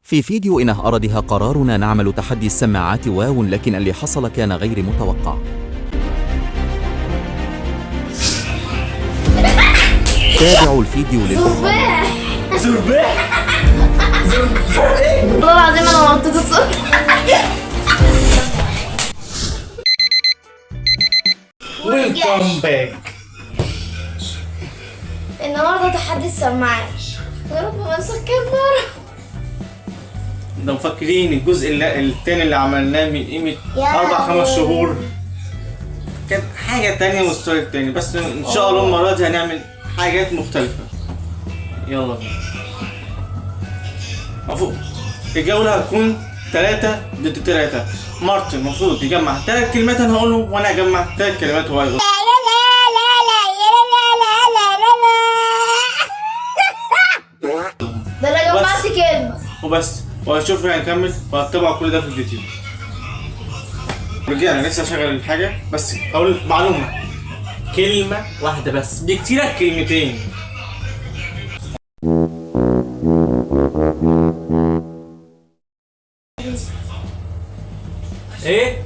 في فيديو إن أردها قرارنا نعمل تحدي السماعات واو، لكن اللي حصل كان غير متوقع. تابعوا الفيديو للأخرى. زرباح والله العظيم انا نطيت الصوت. ويلكم باك. النهارده تحدي السماعات، يا رب ما انسى الكاميرا. ده مفكرين الجزء التاني اللي عملناه من قيمة 4-5 شهور كان حاجة تانية مستوى تاني، بس ان شاء الله المرة دي هنعمل حاجات مختلفة. يلا بينا. المفروض الجولة هتكون 3 ضد 3. مارتن المفروض يجمع 3 كلمات انا هقولهم، وانا هجمع 3 كلمات هو هيقولهم. ده انا جمعت كلمة وبس، وهشوف هنكمل وهتابعوا كل ده في الفيديو. رجعنا لسه شغل الحاجة، بس هقول معلومة، كلمة واحدة بس بكتيرك كلمتين. ايه؟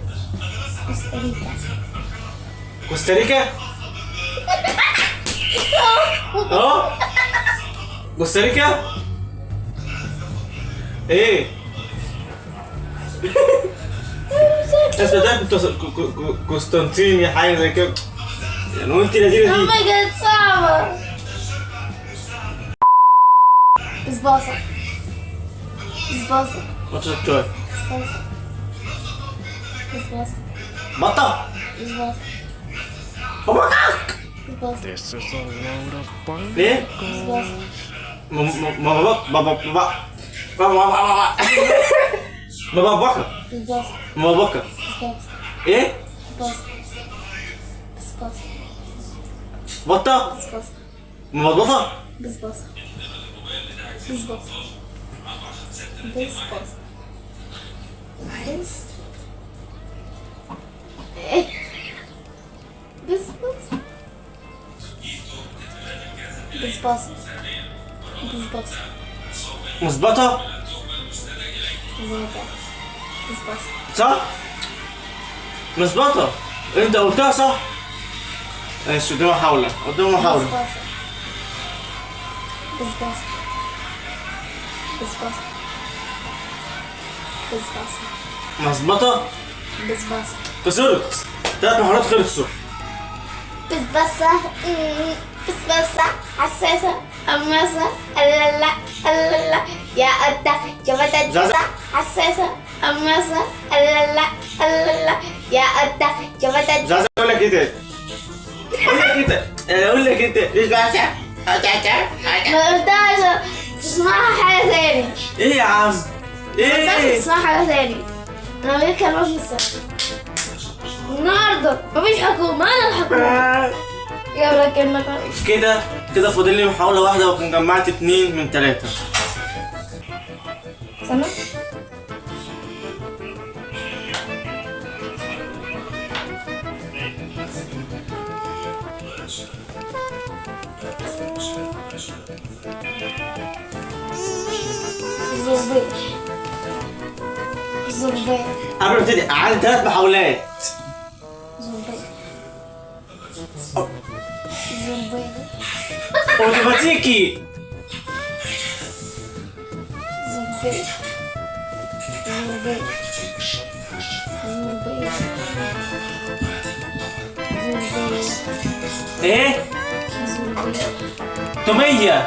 كوستاريكا. اه كوستاريكا. ايه؟ انت ده قسطنطيني حاجه زي كده يعني، وانت لذيذه دي. امي كانت صعبة. بصباصة بصباصة ما تشرب شويه. بصباصة بصباصة بطه. بصباصة باباك. بصباصة ايه؟ بصباصة بصباصة مبكر. ايه؟ بصباصة بصباصة بطه. بصباصة مبطه. بصباصة بصباصة بصباصة بصباصة بصباصة بصباصة مثبته. بصباصة صح؟ مثبته. انت قلتها صح؟ ماشي، قدام محاولة قدام محاولة. بصباصة بصباصة بصباصة مثبته. بصباصة خسرت 3 محاولات خلصوا. بصباصة بصباصة حساسة أماسة ألالا ألالا يا قطة شفتها زازا. حساسة أماسة ألالا ألالا يا قطة شفتها. مش عايز اقول لك ايه تاني. اقول لك انت مش بعشق. ما قلتهاش تسمعها حاجة تاني. ايه يا عم؟ ما قلتهاش ايه؟ تسمعها حاجة تاني. أنا غير كلامك لسه النهاردة مفيش حكومة، أنا الحكومة. يلا كلمة كمان. كده فاضل لي محاولة واحدة واكون جمعت 2 من 3. سنة زربيش زربيش قبل ما ابتدي عندي 3 محاولات. زربيش زربيش اوتوماتيكي. زربيش زربيش زربيش زربيش ايه؟ زربيش تومية.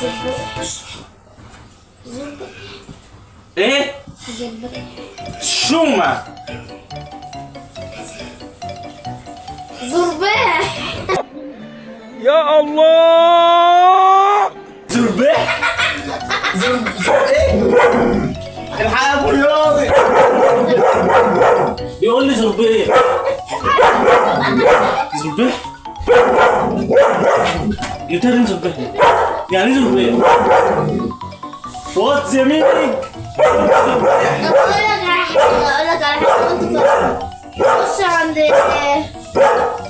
زربيش زربيش ايه؟ زربيش شومة. زربيح يا الله. زرباح. ايه؟ الحقيقة رياضي بيقول لي زرباح. زرباح. جبتها لي زرباح. يعني ايه زرباح؟ وات ذا مينينج؟ اقول لك على حاجه.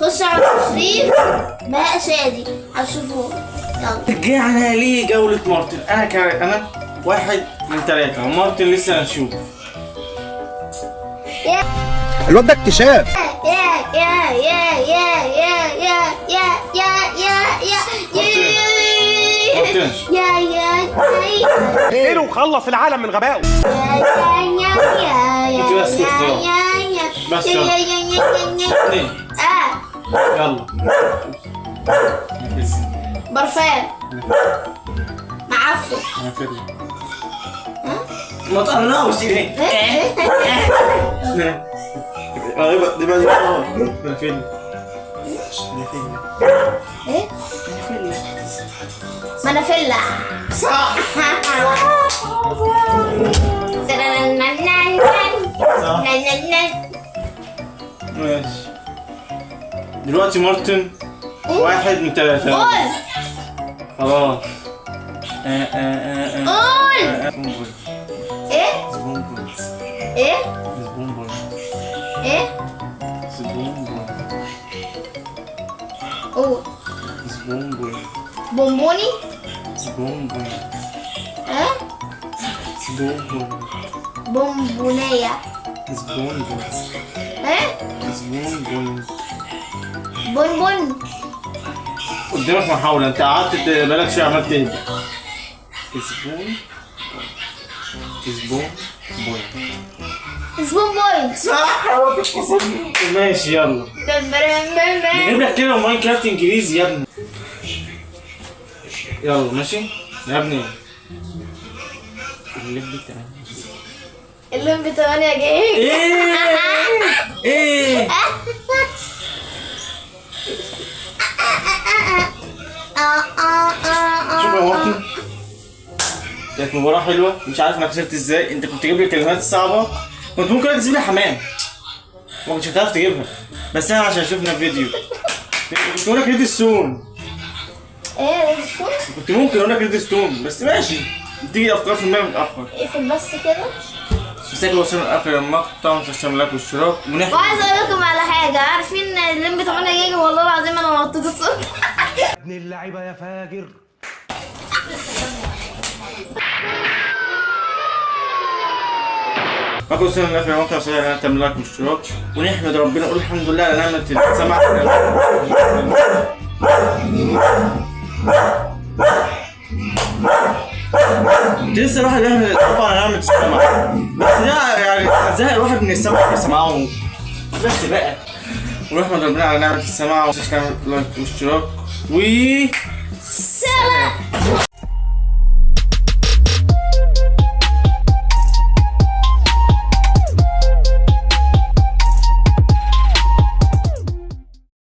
خش عند شريف ماء شادي هتشوفوه. رجعنا ليه جولة مارتن. أنا 1 من 3 ومارتن لسه هنشوف. الواد ده اكتشاف. ايه وخلص العالم من غبائه. بس يلا. يلا. برفان معفن. ما تقربش ليه؟ دي بقى فين؟ ايه؟ منافيلا. صح. ماشي. دلوقتي مارتن 1 من 3. قول. خلاص. قول. ايه؟ ايه؟ ايه؟ قول. بونبوني. ها؟ بونبونية. ها؟ بونبون. قدامك محاولة، انت قعدت بالك شوية عملت ايه؟ سبون بوينت. صح. ماشي يلا. نجيب لك كده ماينكرافت انجليزي يا ابني. يلا ماشي يا ابني. اللمبي 8 جاي. ايه شوف يا مارتن، كانت مباراة حلوة. مش عارف انا خسرت ازاي. انت كنت تجيب لي الكلمات الصعبة، كنت ممكن تجيب لي حمام، ما كنتش هتعرف تجيبها. بس انا عشان شفنا فيديو كنت اقول لك ريد ستون. ايه كنت ممكن اقول لك ريد ستون بس ماشي، بتيجي افكار في دماغي متأخر. اقفل بس كده. بس احنا وصلنا لاخر المقطع، ما تنساش لايك واشتراك وعايز اقول لكم على حاجة. عارفين اللمبي 8 جيجا والله العظيم انا نطيت الصوت. ابن اللعيبه يا فاجر. معكم وصلنا لاخر المقطع، وصلنا تعمل لايك واشتراك ونحمد ربنا ونقول الحمد لله على نعمة السمع. لسه الواحد يحمد طبعا على نعمة السمع، بس ده يعني زهق الواحد من السمع بيسمعه بس بقى. ونحمد ربنا على نعمة السمع، ومتنساش تعمل لايك واشتراك و سلام.